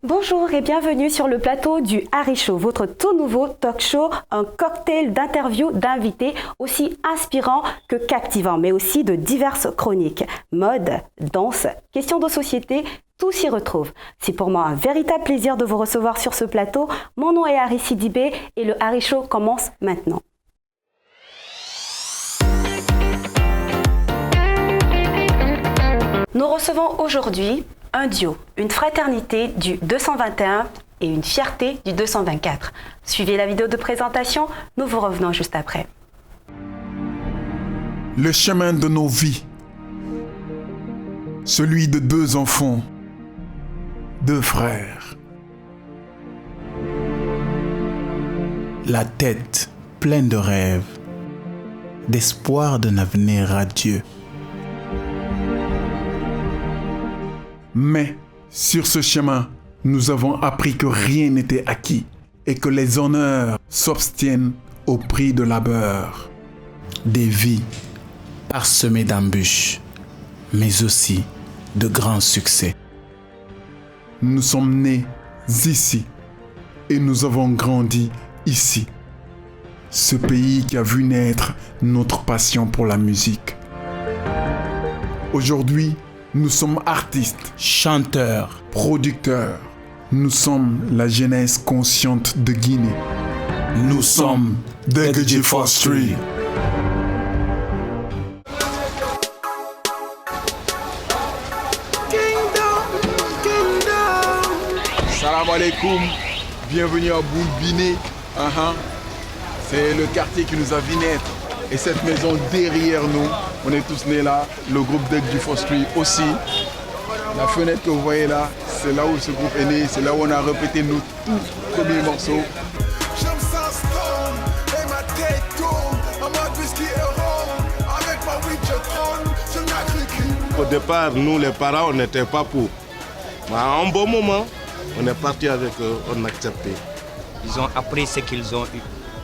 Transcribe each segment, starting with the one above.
Bonjour et bienvenue sur le plateau du Harry Show, votre tout nouveau talk show, un cocktail d'interviews d'invités aussi inspirants que captivants, mais aussi de diverses chroniques. Mode, danse, questions de société, tout s'y retrouve. C'est pour moi un véritable plaisir de vous recevoir sur ce plateau. Mon nom est Harry Sidibé et le Harry Show commence maintenant. Nous recevons aujourd'hui un duo, une fraternité du 221 et une fierté du 224. Suivez la vidéo de présentation, nous vous revenons juste après. Le chemin de nos vies, celui de deux enfants, deux frères. La tête pleine de rêves, d'espoir d'un avenir radieux. Mais sur ce chemin, nous avons appris que rien n'était acquis et que les honneurs s'obtiennent au prix de labeur. Des vies parsemées d'embûches, mais aussi de grands succès. Nous sommes nés ici et nous avons grandi ici. Ce pays qui a vu naître notre passion pour la musique. Aujourd'hui, nous sommes artistes, chanteurs, producteurs. Nous sommes la jeunesse consciente de Guinée. Nous sommes Degedji Forestry. Salam alaikum, bienvenue à Boulbiné. C'est le quartier qui nous a vu naître. Et cette maison derrière nous, on est tous nés là, le groupe Degedji Forestry aussi. La fenêtre que vous voyez là, c'est là où ce groupe est né, c'est là où on a répété nos tout premiers morceaux. Au départ, nous les parents, on n'était pas pour. Mais à un bon moment, on est parti avec eux, on a accepté. Ils ont appris ce qu'ils ont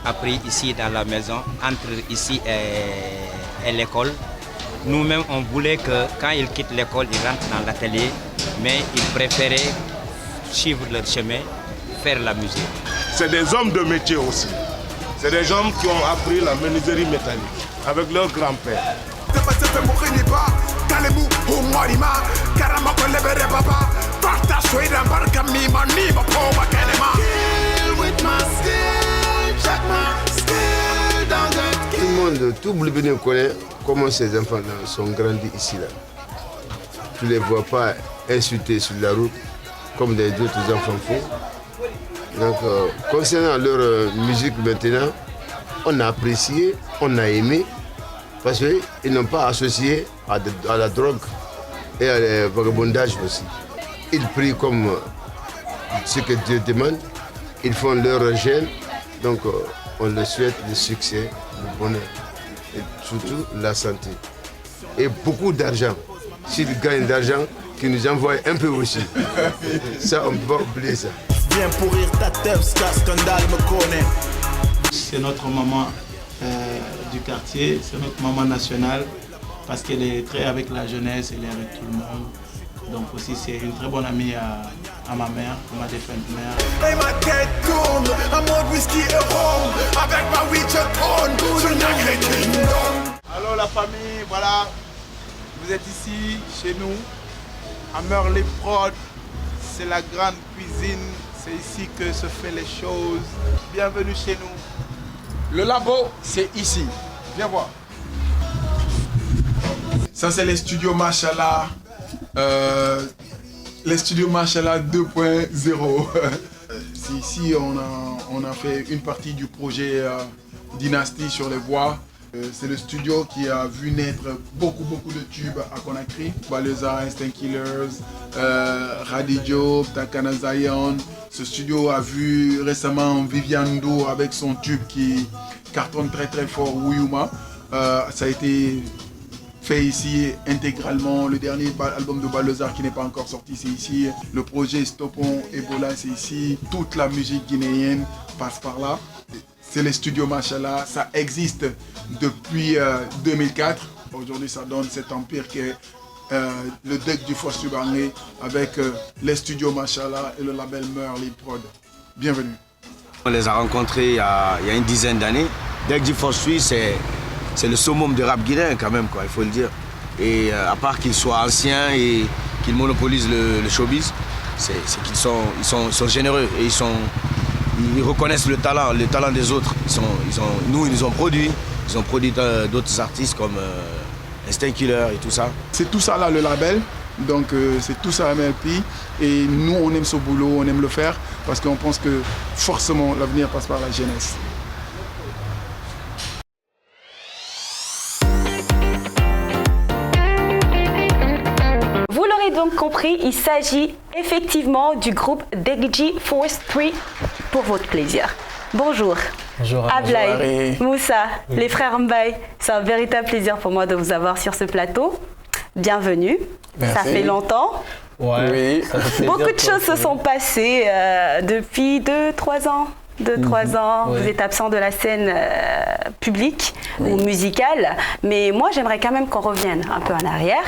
appris ici dans la maison, entre ici et l'école. Nous-mêmes, on voulait que quand ils quittent l'école, ils rentrent dans l'atelier, mais ils préféraient suivre leur chemin, faire la musique. C'est des hommes de métier aussi. C'est des hommes qui ont appris la menuiserie métallique avec leur grand-père. Tout le monde, tout Boulbiné connaît comment ces enfants-là sont grandis ici. Là. Tu ne les vois pas insultés sur la route comme les autres enfants font. Donc, concernant leur musique maintenant, on a apprécié, on a aimé, parce qu'ils n'ont pas associé à la drogue et à le vagabondage aussi. Ils prient comme ce que Dieu demande, ils font leur gêne, donc on leur souhaite le succès, le bonheur et surtout la santé. Et beaucoup d'argent. S'ils gagnent d'argent, qu'ils nous envoient un peu aussi. Ça, on ne peut pas oublier ça. Viens pourrir ta teuf, Scandale me connaît. C'est notre maman du quartier, c'est notre maman nationale parce qu'elle est très avec la jeunesse, elle est avec tout le monde. Donc aussi c'est une très bonne amie à ma mère, à ma défunte mère. Et ma tête tourne, un mode whisky et rhum, avec ma weed je trône, sur Nagre Kingdom. Alors la famille, voilà, vous êtes ici, chez nous, à Merley Prod. C'est la grande cuisine, c'est ici que se font les choses. Bienvenue chez nous. Le labo, c'est ici. Viens voir. Ça, c'est les studios Machallah. Les studios Machallah 2.0. Ici, on a fait une partie du projet Dynasty sur les voix. C'est le studio qui a vu naître beaucoup de tubes à Conakry. Baleza, Instinct Killers, Radijo, Takana Zion. Ce studio a vu récemment Viviane Do avec son tube qui cartonne très fort, Wuyuma. Ça a été fait ici intégralement. Le dernier album de Baleza qui n'est pas encore sorti, c'est ici. Le projet Stopon Ebola, c'est ici. Toute la musique guinéenne passe par là. C'est les studios Machallah, ça existe depuis 2004. Aujourd'hui, ça donne cet empire qui est le deck du Force Barney avec les studios Machallah et le label Merly Prod. Bienvenue. On les a rencontrés il y a une dizaine d'années. Deck du Force, c'est le summum de rap guinéen quand même, quoi, il faut le dire. Et à part qu'ils soient anciens et qu'ils monopolisent le showbiz, c'est qu'ils sont généreux et ils reconnaissent le talent des autres. Nous, ils nous ont produit. Ils ont produit d'autres artistes comme Instinct Killer et tout ça. C'est tout ça là le label, donc c'est tout ça MLP. Et nous, on aime ce boulot, on aime le faire parce qu'on pense que forcément l'avenir passe par la jeunesse. Donc compris, il s'agit effectivement du groupe Degji Force 3 pour votre plaisir. Bonjour. Bonjour. Ablaye, Moussa, les frères Mbaye, c'est un véritable plaisir pour moi de vous avoir sur ce plateau. Bienvenue. Merci. Ça fait longtemps. Ouais, oui. Beaucoup de choses se sont passées depuis 2-3 ans. 2-3 ans, oui. Vous êtes absent de la scène publique ou musicale, mais moi j'aimerais quand même qu'on revienne un peu en arrière.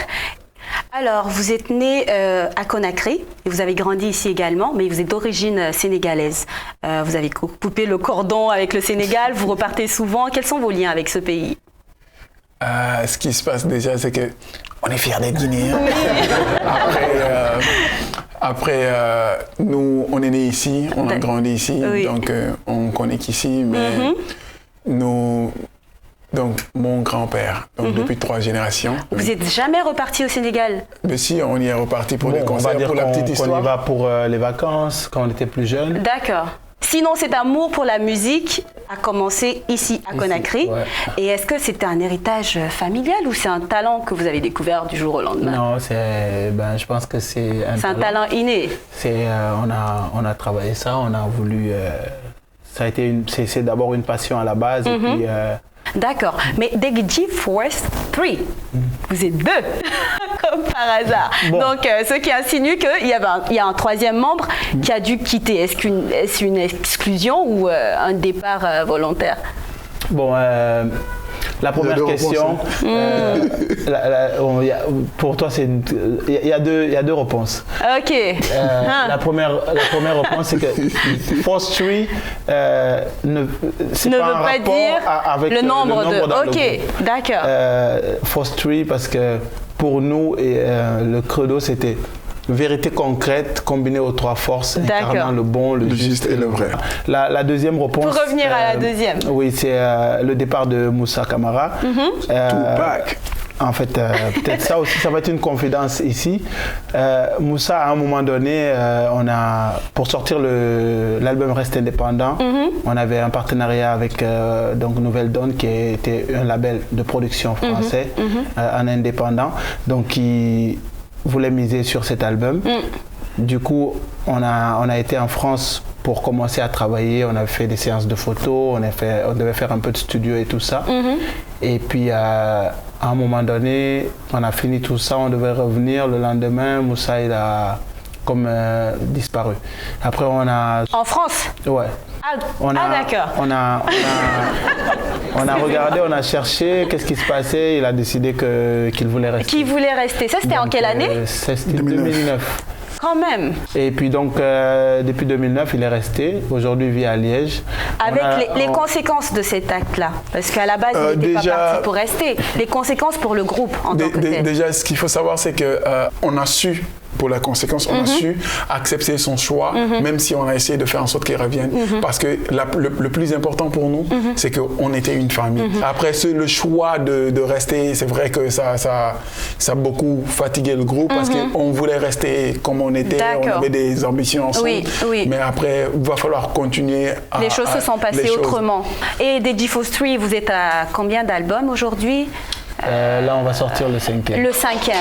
Alors, vous êtes né à Conakry et vous avez grandi ici également, mais vous êtes d'origine sénégalaise. Vous avez coupé le cordon avec le Sénégal, vous repartez souvent. Quels sont vos liens avec ce pays? Ce qui se passe déjà, c'est qu'on est fiers d'être Guinéens. Oui. Après, nous, on est nés ici, on a grandi ici, oui. donc on connaît qu'ici, mais nous... Donc, mon grand-père, depuis 3 générations. Vous n'êtes jamais reparti au Sénégal? Mais si, on y est reparti pour les concerts, pour la petite histoire. On y va pour les vacances, quand on était plus jeune. D'accord. Sinon, cet amour pour la musique a commencé ici, à Conakry. Ouais. Et est-ce que c'était un héritage familial ou c'est un talent que vous avez découvert du jour au lendemain? Non, je pense que c'est un talent inné. On a travaillé ça, on a voulu... c'est d'abord une passion à la base et puis... D'accord, mais Degji Force 3, vous êtes 2, comme par hasard. Bon. Donc, ce qui insinue qu'il y a un 3e membre qui a dû quitter. Est-ce une exclusion ou un départ volontaire? Bon, la première question, pour toi, il y a deux réponses. Ok. La première réponse, c'est que Force 3 ne veut pas dire avec le nombre de. Ok, d'accord. Force 3 parce que pour nous, le credo, c'était vérité concrète combinée aux 3 forces, incarnant le bon, le juste et le vrai. La deuxième réponse... Pour revenir à la deuxième. Oui, c'est le départ de Moussa Camara. Tupac. En fait, peut-être ça aussi, ça va être une confidence ici. Moussa, à un moment donné, pour sortir l'album Reste Indépendant, on avait un partenariat avec donc Nouvelle Donne, qui était un label de production français en indépendant, donc qui voulait miser sur cet album. Du coup, on a été en France pour commencer à travailler. On a fait des séances de photos, on devait faire un peu de studio et tout ça. Et puis, à un moment donné, on a fini tout ça, on devait revenir. Le lendemain, Moussa, il a comme disparu. Après, on a... En France? Ouais. D'accord. On a regardé, on a cherché, qu'est-ce qui se passait. Il a décidé qu'il voulait rester. Qu'il voulait rester. Ça, c'était en quelle année? C'était 2009. Quand même. Et puis donc, depuis 2009, il est resté. Aujourd'hui, il vit à Liège. Avec les conséquences de cet acte-là. Parce qu'à la base, il n'était pas parti pour rester. Les conséquences pour le groupe en tant que tel. Déjà, ce qu'il faut savoir, c'est qu'on a su... Pour la conséquence, on a su accepter son choix, même si on a essayé de faire en sorte qu'il revienne. Parce que le plus important pour nous, c'est qu'on était une famille. Après, le choix de rester, c'est vrai que ça a beaucoup fatigué le groupe parce qu'on voulait rester comme on était, on avait des ambitions ensemble. Oui. Mais après, il va falloir continuer à... Les choses se sont passées autrement. Et Degji Force 3, vous êtes à combien d'albums aujourd'hui? Là, on va sortir le 5e. Le 5e.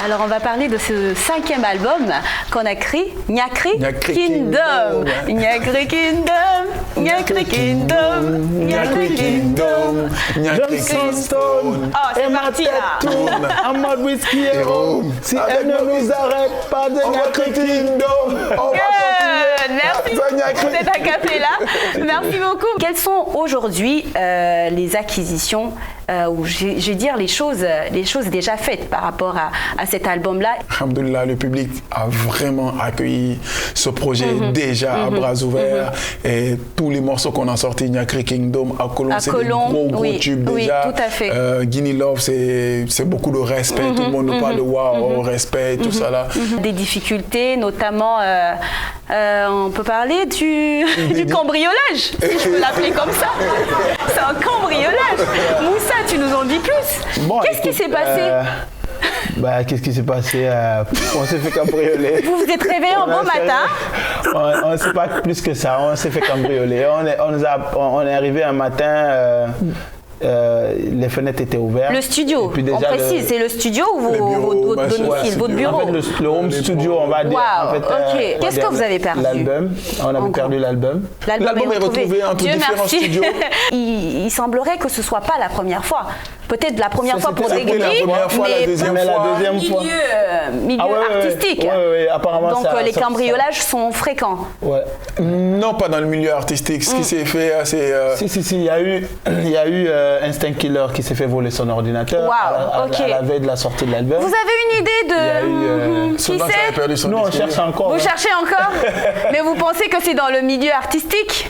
Alors, on va parler de ce 5e album qu'on a créé, Nyakri Kingdom. Nyakri Kingdom, Nyakri Kingdom, Nyakri Kingdom, Nyakri Kingdom. Oh, c'est parti là. En mode whisky et rhum. Si elle ne nous arrête pas de Nyakri Kingdom, on va continuer. Merci. C'est un café là. Merci beaucoup. Quelles sont aujourd'hui les acquisitions ou je vais dire les choses déjà faites par rapport à cet album-là? Alhamdoulilah, le public a vraiment accueilli ce projet déjà à bras ouverts. Et tous les morceaux qu'on a sortis, Nyakri Kingdom, Akolon, c'est des gros tubes déjà. Oui, tout à fait. Guinea Love, c'est beaucoup de respect. Tout le monde nous parle de wow, respect, tout ça là. Des difficultés, notamment, on peut parler du cambriolage, si je peux l'appeler comme ça. C'est un cambriolage. Moussa, tu nous en dis plus. Bon, qu'est-ce qui s'est passé? Qu'est-ce qui s'est passé? On s'est fait cambrioler. Vous vous êtes réveillé un beau matin? On ne sait pas plus que ça. On s'est fait cambrioler. On est arrivé un matin. Les fenêtres étaient ouvertes. Le studio, on précise, c'est le studio ou votre domicile, votre bureau? En fait, le home studio, on va dire. Wow, en fait, Qu'est-ce que vous avez perdu? L'album. On avait perdu l'album. L'album est retrouvé entre différents studios. Il semblerait que ce ne soit pas la première fois. Peut-être la première fois pour des la première fois, la deuxième fois. Milieu artistique. Oui, apparemment. Donc les cambriolages sont fréquents. Ouais. Non, pas dans le milieu artistique. Ce qui s'est fait, c'est... Si, il y a eu Instinct Killer qui s'est fait voler son ordinateur à la veille de la sortie de l'album. Vous avez une idée de qui c'est? Nous, on cherche encore. Vous cherchez encore? Mais vous pensez que c'est dans le milieu artistique?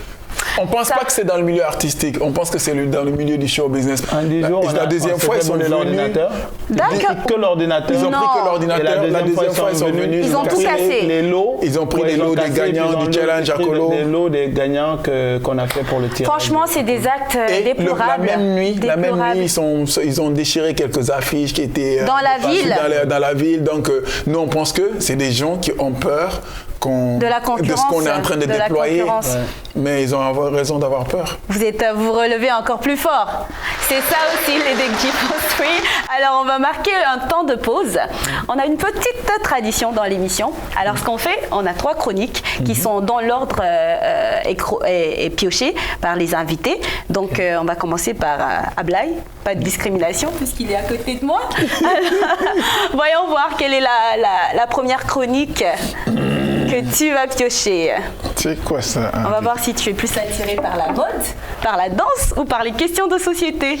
On ne pense pas que c'est dans le milieu artistique, on pense que c'est dans le milieu du show business. La deuxième fois, ils sont venus. D'accord. Que l'ordinateur. Ils ont pris que l'ordinateur. La deuxième fois, ils sont venus. Ils ont tout cassé. Les lots. Ils ont pris les lots des gagnants du challenge à Colo. Les lots des gagnants qu'on a fait pour le tirage. Franchement, c'est des actes déplorables. La même nuit, ils ont déchiré quelques affiches qui étaient dans la ville. Dans la ville. Donc, nous, on pense que c'est des gens qui ont peur de ce qu'on est en train de déployer. Mais ils ont raison d'avoir peur. Vous relevez encore plus fort. C'est ça aussi les construits. Alors on va marquer un temps de pause. On a une petite tradition dans l'émission. Alors ce qu'on fait, on a 3 chroniques qui sont dans l'ordre et piochées par les invités. Donc on va commencer par Ablaye. Pas de discrimination puisqu'il est à côté de moi. Alors, voyons voir quelle est la première chronique que tu vas piocher. C'est quoi ça? On va voir si tu es plus attiré par la mode, par la danse ou par les questions de société.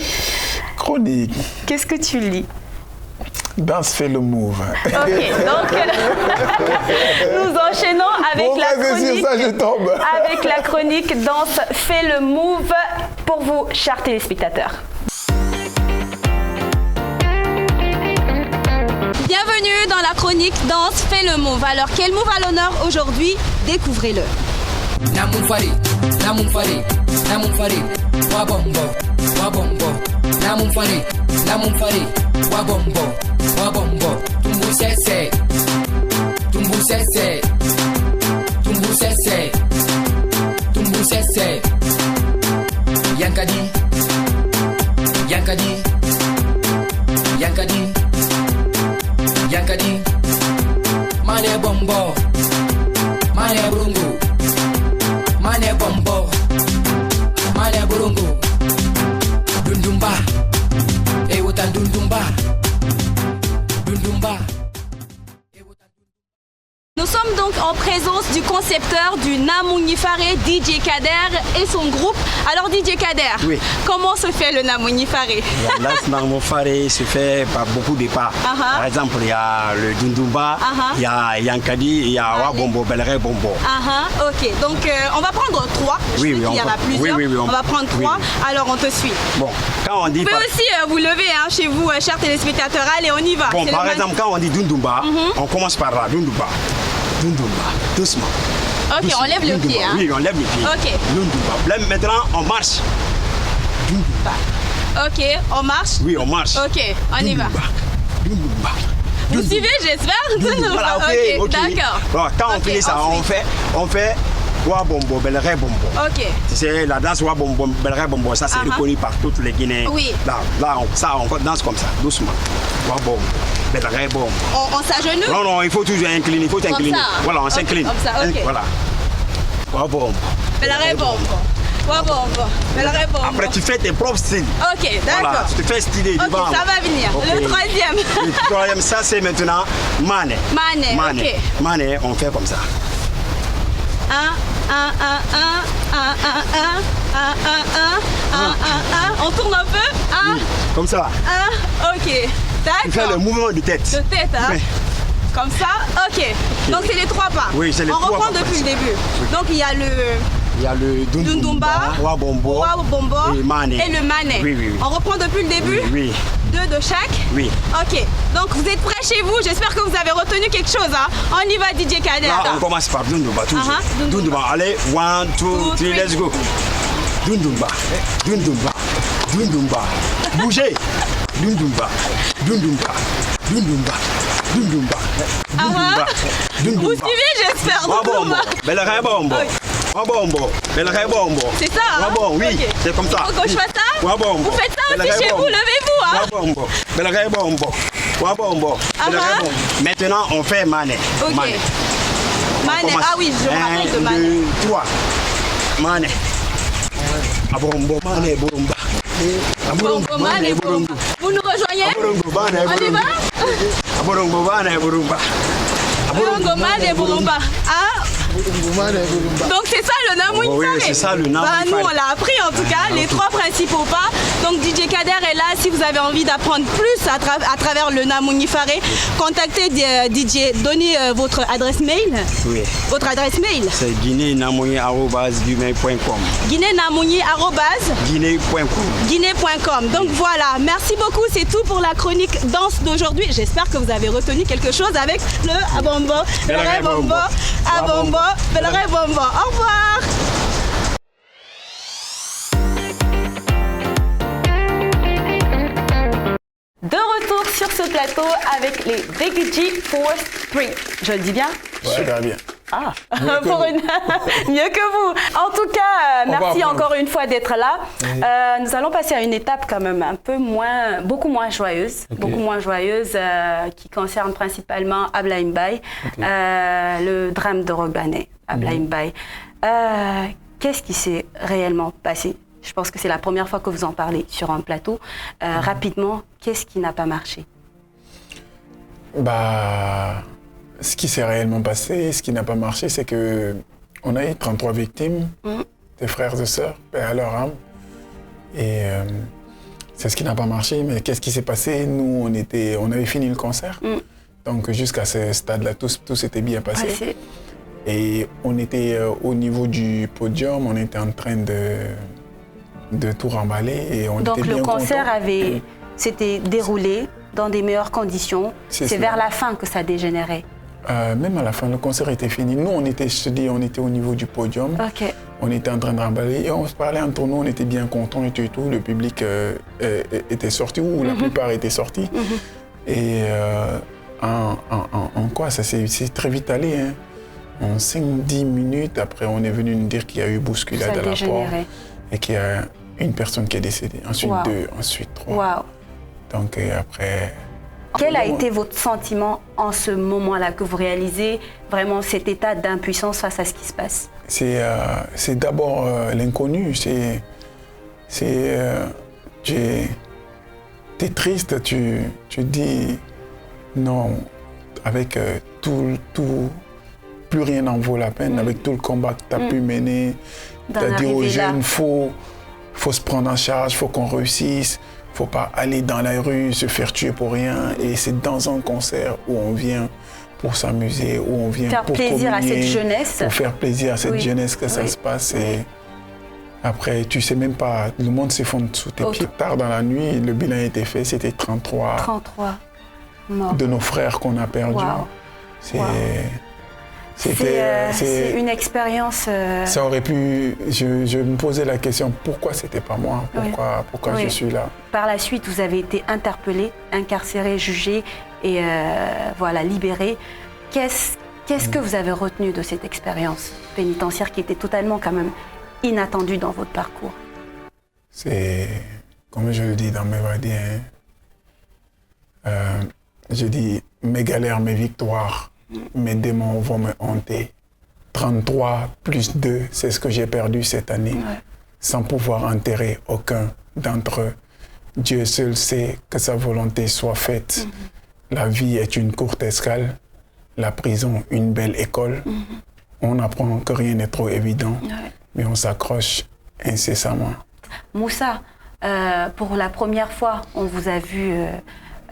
Chronique. Qu'est-ce que tu lis? Danse fait le move. Ok, donc nous enchaînons avec avec la chronique Danse fait le move pour vous, chers téléspectateurs. Bienvenue dans la chronique Danse fait le move. Alors quel move à l'honneur aujourd'hui? Découvrez-le. Yankadi, Mane Bombo, Mane Burungu, Mane Bombo, Mane Burungu, Dundumba, Ewutan Dundumba, Dundumba. Nous sommes donc en présence du concepteur du Namounifare, DJ Kader et son groupe. Alors DJ Kader, oui. Comment se fait le Namounifare? Le Namounifare se fait par beaucoup de pas. Par exemple, il y a le Dundumba, il y a Yankadi, il y a Wabombo, Belre Bombo. Ok, donc on va prendre 3. Oui, il y en a plusieurs. Oui, on va prendre 3. Alors on te suit. Bon, quand on dit. Vous pouvez aussi vous lever chez vous, chers téléspectateurs. Allez, on y va. Bon, par exemple, quand on dit Dundumba, on commence par là, Dundumba. Dundumba, doucement. Ok, doucement. On lève le pied. Oui, on lève le pied. Ok. Dundumba. Là, maintenant, on marche. Dundumba. Ok, on marche. Oui, on marche. Ok, on y va. Dundumba. Vous suivez, j'espère. Voilà, ok, d'accord. Bon, quand on finit ça, on fait Wabombo, Belre Bombo. Ok. C'est la danse Wabombo, Belre Bombo. Ça, c'est reconnu par toutes les Guinéens. Oui. Là, on danse comme ça, doucement. Wabombo. On s'agenouille? Non, il faut toujours incliner, il faut t'incliner. Voilà, on s'incline. Comme ça, ok. Voilà. Wabombo. Après, tu fais tes propres styles. Ok, d'accord. Voilà, tu te fais styler devant. Ok, ça va venir. Okay. Le troisième. Le troisième, ça c'est maintenant Mane. Mane, ok. Mane, on fait comme ça. On tourne un peu. Oui, comme ça. Ok. D'accord. Tu fais le mouvement de tête. De tête, hein. Oui. Comme ça. Ok. Donc c'est les 3 pas. Oui, c'est les 3 pas. On reprend depuis le début. Oui. Donc il y a le Dundumba, Wabombo et le Mané. Oui, oui, oui. On reprend depuis le début. Oui. 2 de chaque. Oui. Ok. Donc vous êtes prêts chez vous. J'espère que vous avez retenu quelque chose. Hein. On y va, DJ Kader. Là, on commence par Dundumba toujours. Dundumba. Allez, 1, 2, 3, let's go. Dundumba. Dundumba. Dundumba. Bougez. Dundumba. Dundumba. Dundumba. Dundumba. Dundumba. Dundumba. Vous suivez, j'espère. Wabombo. Belere bombo. Wabombo. Belere bombo. C'est ça, hein? Wabombo, oui, Okay. c'est comme ça. Il faut que je fasse ça? Wabombo. Vous faites ça aussi chez vous, levez-vous, hein? Wabombo. Belere bombo. Wabombo. Belere bombo. Maintenant, on fait Mané. Ok. Mané. Ah oui, je me rappelle de Mané. 1, 2, 3. Mané. Abombo, Mané, Burumba. Abombo, Mané, Burumba. Vous nous rejoignez? On y va? Abombo, Mané, Burumba. Abombo, Mané, Burumba. Ah? Donc c'est ça le Namouni Oui, c'est ça le Namouni. Nous on l'a appris en tout cas, les 3 principaux pas. Donc DJ Kader est là si vous avez envie d'apprendre plus à travers le Namouni Faré. Contactez DJ, donnez votre adresse mail. Oui. Votre adresse mail. C'est guinénamouni@guinéen.com. guinénamouni@guinéen.com. Donc voilà, merci beaucoup, c'est tout pour la chronique danse d'aujourd'hui. J'espère que vous avez retenu quelque chose avec le Abombo, le Rebombo, Abombo. Belere Bombo. Au revoir. De retour sur ce plateau avec les Veggie Force 3. Je le dis bien? Super bien. Ah, mieux que vous. En tout cas, merci encore une fois d'être là. Nous allons passer à une étape quand même beaucoup moins joyeuse, qui concerne principalement Ablaye Mbaye, le drame de Rogbane, Ablaye Mbaye. Qu'est-ce qui s'est réellement passé? Je pense que c'est la première fois que vous en parlez sur un plateau. Rapidement, qu'est-ce qui n'a pas marché? Ce qui s'est réellement passé, ce qui n'a pas marché, c'est qu'on a eu 33 victimes, des frères et sœurs, paix à leur âme. Et c'est ce qui n'a pas marché. Mais qu'est-ce qui s'est passé? Nous, on avait fini le concert. Donc jusqu'à ce stade-là, tout s'était bien passé. Et on était au niveau du podium, on était en train de tout remballer. Et on donc était bien le concert contents. s'était déroulé dans des meilleures conditions. C'est vers la fin que ça dégénérait. Même à la fin, le concert était fini. Nous, on était au niveau du podium. Okay. On était en train de remballer et on se parlait entre nous, on était bien contents et tout. Le public était sorti, ou la plupart étaient sortis. Et en quoi, ça s'est très vite allé. Hein. En 5-10 minutes, après, on est venu nous dire qu'il y a eu bousculade à la porte et qu'il y a une personne qui est décédée. Ensuite 2, ensuite 3. Wow. Donc après... Quel a été votre sentiment en ce moment-là que vous réalisez vraiment cet état d'impuissance face à ce qui se passe? C'est d'abord l'inconnu. Tu es triste, tu dis non, avec tout, plus rien n'en vaut la peine, avec tout le combat que tu as pu mener. Tu as dit aux jeunes, il faut se prendre en charge, il faut qu'on réussisse. Il ne faut pas aller dans la rue, se faire tuer pour rien. Et c'est dans un concert où on vient pour s'amuser, où on vient faire pour plaisir à cette jeunesse. Pour faire plaisir à cette jeunesse que ça se passe. Et après, tu ne sais même pas, le monde s'effondre sous tes pieds. Tard dans la nuit, le bilan a été fait, c'était 33 morts de nos frères qu'on a perdus. Wow. C'est une expérience... Ça aurait pu... Je me posais la question, pourquoi c'était pas moi? Pourquoi je suis là? Par la suite, vous avez été interpellé, incarcéré, jugé et libéré. Qu'est-ce que vous avez retenu de cette expérience pénitentiaire qui était totalement quand même inattendue dans votre parcours? C'est, comme je le dis dans mes vadis, je dis mes galères, mes victoires. Mes démons vont me hanter. 33 plus 2, c'est ce que j'ai perdu cette année, sans pouvoir enterrer aucun d'entre eux. Dieu seul sait que sa volonté soit faite. La vie est une courte escale, la prison une belle école. on apprend que rien n'est trop évident, mais on s'accroche incessamment. Moussa, pour la première fois, on vous a vu,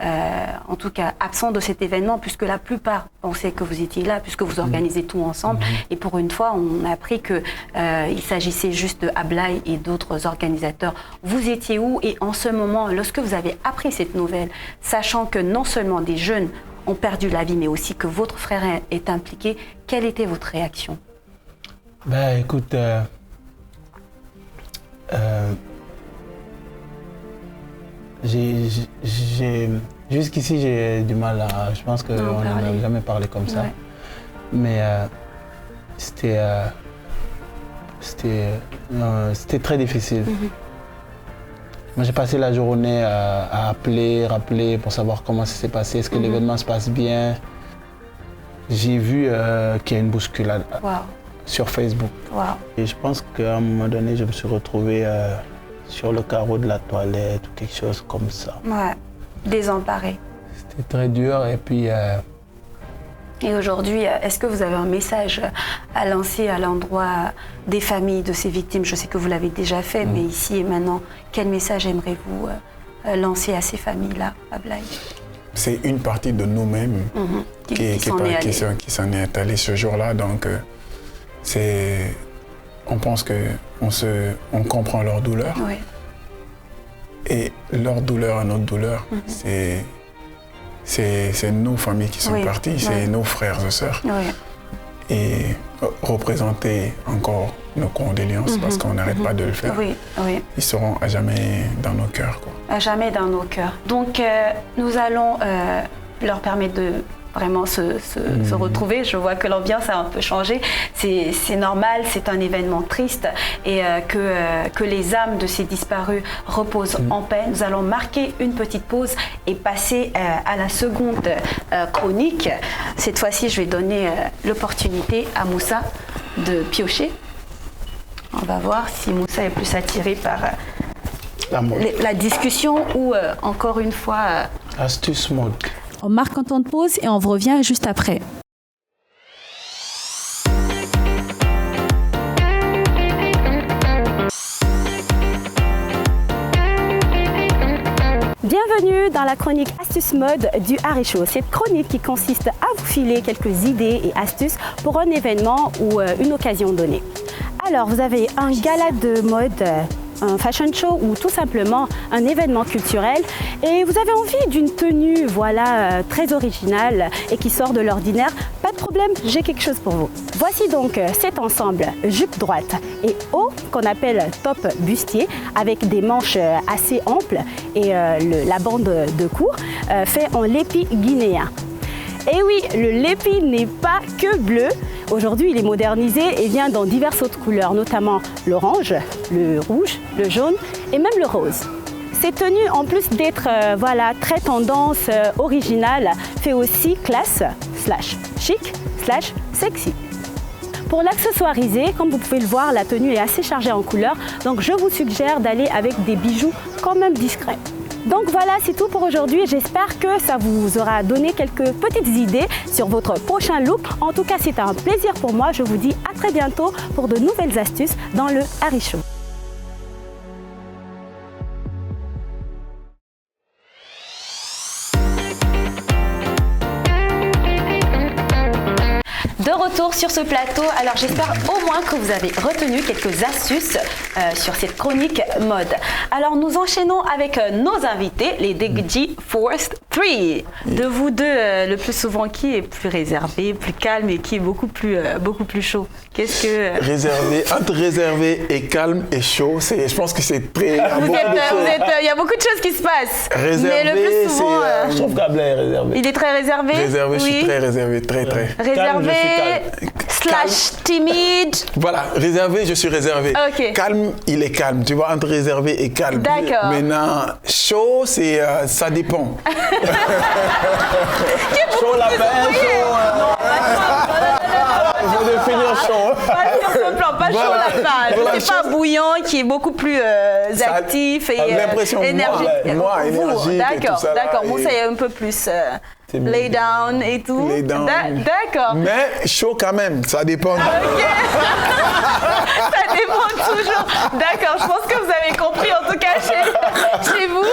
en tout cas, absent de cet événement, puisque la plupart pensaient que vous étiez là, puisque vous organisez tout ensemble. Et pour une fois, on a appris qu'il s'agissait juste de Ablaye et d'autres organisateurs. Vous étiez où? Et en ce moment, lorsque vous avez appris cette nouvelle, sachant que non seulement des jeunes ont perdu la vie, mais aussi que votre frère est impliqué, quelle était votre réaction? Ben, écoute, jusqu'ici, j'ai du mal à... Je pense qu'on n'a jamais parlé comme ça. Mais c'était très difficile. Moi, j'ai passé la journée à rappeler pour savoir comment ça s'est passé, est-ce que l'événement se passe bien. J'ai vu qu'il y a une bousculade sur Facebook. Et je pense qu'à un moment donné, je me suis retrouvé sur le carreau de la toilette ou quelque chose comme ça. Ouais, désemparé. C'était très dur et puis... Et aujourd'hui, est-ce que vous avez un message à lancer à l'endroit des familles de ces victimes? Je sais que vous l'avez déjà fait, mais ici et maintenant, quel message aimeriez-vous lancer à ces familles-là, Ablaye? C'est une partie de nous-mêmes qui s'en est allée ce jour-là. Donc, on pense qu'on comprend leur douleur. Et leur douleur à notre douleur, c'est nos familles qui sont parties, c'est nos frères et sœurs. Et représenter encore nos condoléances parce qu'on n'arrête pas de le faire. Ils seront à jamais dans nos cœurs. À jamais dans nos cœurs. Donc, nous allons leur permettre de vraiment se retrouver. Je vois que l'ambiance a un peu changé. C'est normal, c'est un événement triste et que les âmes de ces disparus reposent en paix. Nous allons marquer une petite pause et passer à la seconde chronique. Cette fois-ci, je vais donner l'opportunité à Moussa de piocher. On va voir si Moussa est plus attiré par la discussion ou encore une fois... Astuce mode. On marque un temps de pause et on revient juste après. Bienvenue dans la chronique Astuce Mode du Arécho. Cette chronique qui consiste à vous filer quelques idées et astuces pour un événement ou une occasion donnée. Alors, vous avez un gala de mode, un fashion show ou tout simplement un événement culturel et vous avez envie d'une tenue très originale et qui sort de l'ordinaire, pas de problème, j'ai quelque chose pour vous. Voici donc cet ensemble jupe droite et haut qu'on appelle top bustier avec des manches assez amples et la bande de cou fait en lépi guinéen. Et oui, le lépi n'est pas que bleu. Aujourd'hui, il est modernisé et vient dans diverses autres couleurs, notamment l'orange, le rouge, le jaune et même le rose. Cette tenue, en plus d'être très tendance, originale, fait aussi classe, /chic, /sexy. Pour l'accessoiriser, comme vous pouvez le voir, la tenue est assez chargée en couleurs, donc je vous suggère d'aller avec des bijoux quand même discrets. Donc voilà, c'est tout pour aujourd'hui. J'espère que ça vous aura donné quelques petites idées sur votre prochain look. En tout cas, c'était un plaisir pour moi. Je vous dis à très bientôt pour de nouvelles astuces dans le Arécho. De retour sur ce plateau, alors j'espère au moins que vous avez retenu quelques astuces sur cette chronique mode. Alors nous enchaînons avec nos invités, les Degji Force 3. De vous deux, le plus souvent qui est plus réservé, plus calme et qui est beaucoup plus chaud? Qu'est-ce que... Réservé, entre réservé et calme et chaud, je pense que c'est très... Il y a beaucoup de choses qui se passent. Réservé, mais le plus souvent, je trouve qu'Ablaye est réservé. Il est très réservé? Réservé, oui. Je suis très réservé, très. Réservé / timide. Voilà, réservé, je suis réservé. Okay. Calme, il est calme. Tu vois, entre réservé et calme. D'accord. Maintenant, chaud, ça dépend. Chaud lapin, chaud... Il faut définir chaud. Pas sur ce plan, pas chaud lapin. C'est pas bouillant, qui est beaucoup plus actif et énergique. Moi, énergique. D'accord. Bon, ça est un peu plus... lay down et tout. Lay down. D'accord. Mais chaud quand même, ça dépend. Ok. Ça dépend toujours. D'accord, je pense que vous avez compris en tout cas chez vous.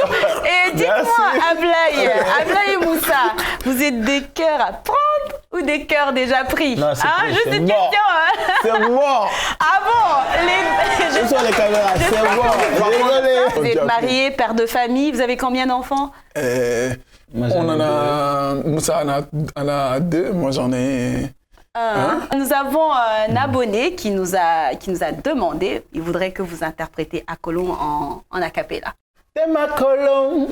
Et dites-moi, Ablaye et Moussa, vous êtes des cœurs à prendre ou des cœurs déjà pris? Non, c'est pris, juste c'est une mort. question. C'est mort. Ah bon? Où sont les caméras? C'est mort. Désolé. Vous êtes marié, père de famille, vous avez combien d'enfants? On en a... Moussa en a 2, moi j'en ai... Nous avons un abonné qui nous a demandé, il voudrait que vous interprétez Akolon en a cappella. Tema kolon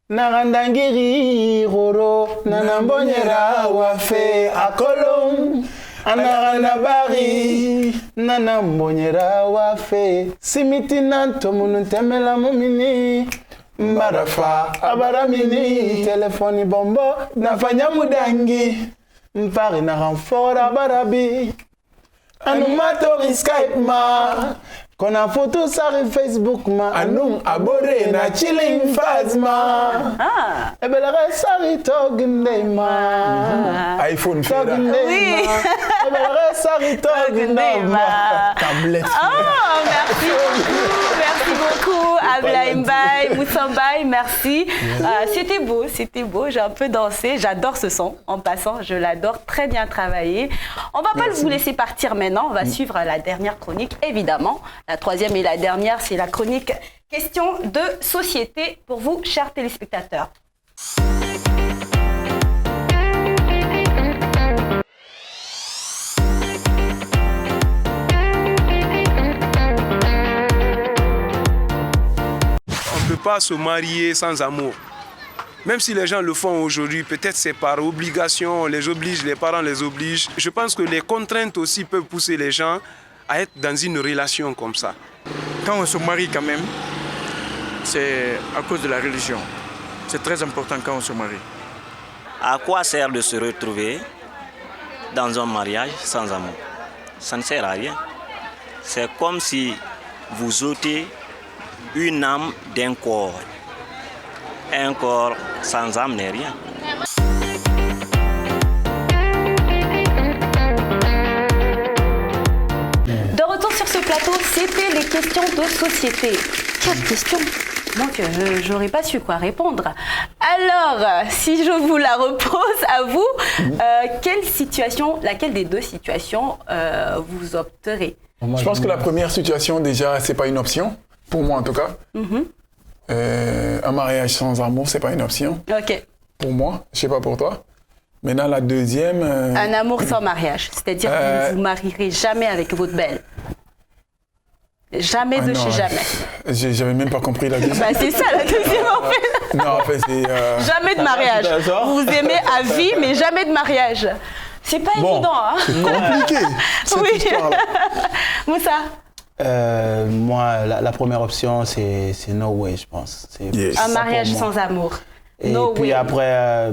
narandangiri roro nanambonyera wafe akolon anaranabari nanambonyera wafe simiti nanto mununtemela mumini mbarafa abaramini telefoni bombo nafanya mudangi mpari na ramfora barabi anumatori Skype ma kona photo sari Facebook ma anum abore na chilling fazma ebelere sari toginde ma iPhone toginde ma ebelere sari toginde ma tablette. Merci beaucoup Ablaye Mbaye, Moussa Mbaye, merci. C'était beau, j'ai un peu dansé, j'adore ce son en passant, je l'adore, très bien travaillé. On va pas vous laisser partir maintenant, on va suivre la dernière chronique évidemment. La troisième et la dernière, c'est la chronique Question de société pour vous, chers téléspectateurs. On ne peut pas se marier sans amour. Même si les gens le font aujourd'hui, peut-être c'est par obligation, on les oblige, les parents les obligent. Je pense que les contraintes aussi peuvent pousser les gens à être dans une relation comme ça. Quand on se marie quand même, c'est à cause de la religion. C'est très important quand on se marie. À quoi sert de se retrouver dans un mariage sans amour? Ça ne sert à rien. C'est comme si vous ôtez une âme d'un corps. Un corps sans âme n'est rien. De retour sur ce plateau, c'était les questions de société. Quelle question? Moi, je n'aurais pas su quoi répondre. Alors, si je vous la repose à vous, laquelle des deux situations vous opterez? Je pense que la première situation, déjà, c'est pas une option. Pour moi, en tout cas. Un mariage sans amour, c'est pas une option. Ok. Pour moi, je sais pas pour toi. Maintenant, la deuxième... Un amour sans mariage, c'est-à-dire que vous ne vous marierez jamais avec votre belle. Jamais de chez jamais. J'avais même pas compris la deuxième. C'est ça la deuxième en fait. Non, en fait, c'est... Jamais de mariage. Vous vous aimez à vie, mais jamais de mariage. C'est pas évident, hein. C'est compliqué. Oui. Moussa? Moi, la première option, c'est no way, je pense. Un mariage sans amour. Et puis après,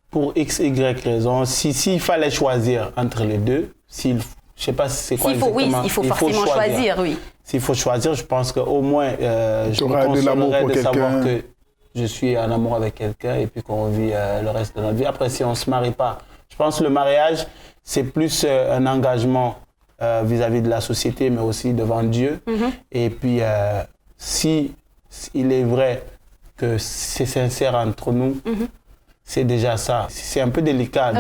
pour x, y raison, s'il fallait choisir entre les deux, je ne sais pas si c'est quoi exactement. Il faut forcément choisir, oui. S'il faut choisir, je pense qu'au moins, je me consolerais de savoir que je suis en amour avec quelqu'un et puis qu'on vit le reste de notre vie. Après, si on ne se marie pas, je pense que le mariage, c'est plus un engagement vis-à-vis de la société, mais aussi devant Dieu. Et puis, si il est vrai que c'est sincère entre nous, c'est déjà ça. C'est un peu délicat.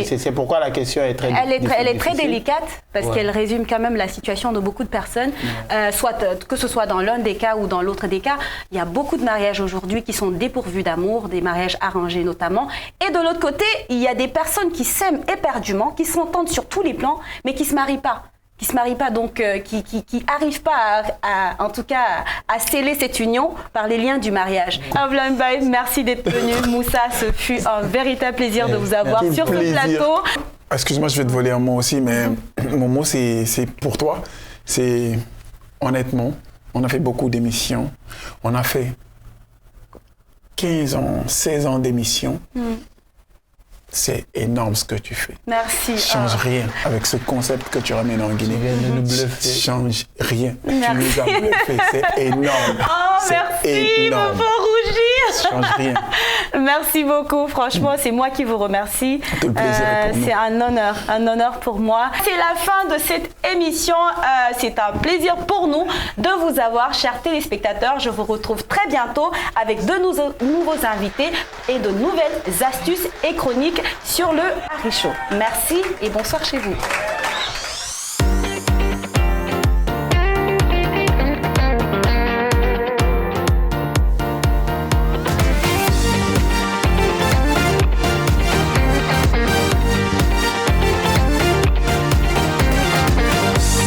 C'est pourquoi la question est très difficile. Elle est très délicate parce qu'elle résume quand même la situation de beaucoup de personnes. Que ce soit dans l'un des cas ou dans l'autre des cas, il y a beaucoup de mariages aujourd'hui qui sont dépourvus d'amour, des mariages arrangés notamment. Et de l'autre côté, il y a des personnes qui s'aiment éperdument, qui s'entendent sur tous les plans, mais qui ne se marient pas. Donc qui n'arrivent pas en tout cas à sceller cette union par les liens du mariage. Ablaye Mbaye, merci d'être venu. Moussa, ce fut un véritable plaisir de vous avoir sur ce plateau. Excuse-moi, je vais te voler un mot aussi, mais mon mot c'est pour toi. C'est honnêtement, on a fait beaucoup d'émissions. On a fait 15 ans, 16 ans d'émissions. C'est énorme ce que tu fais. Merci. Tu changes rien avec ce concept que tu ramènes en Guinée. Tu changes rien. Merci. Tu nous as bluffé. C'est énorme. Oh, merci. Énorme. Me font rougir. Tu changes rien. Merci beaucoup. Franchement, c'est moi qui vous remercie. C'est un honneur pour moi. C'est la fin de cette émission. C'est un plaisir pour nous de vous avoir, chers téléspectateurs. Je vous retrouve très bientôt avec de nouveaux invités et de nouvelles astuces et chroniques sur le Harry Show. Merci et bonsoir chez vous.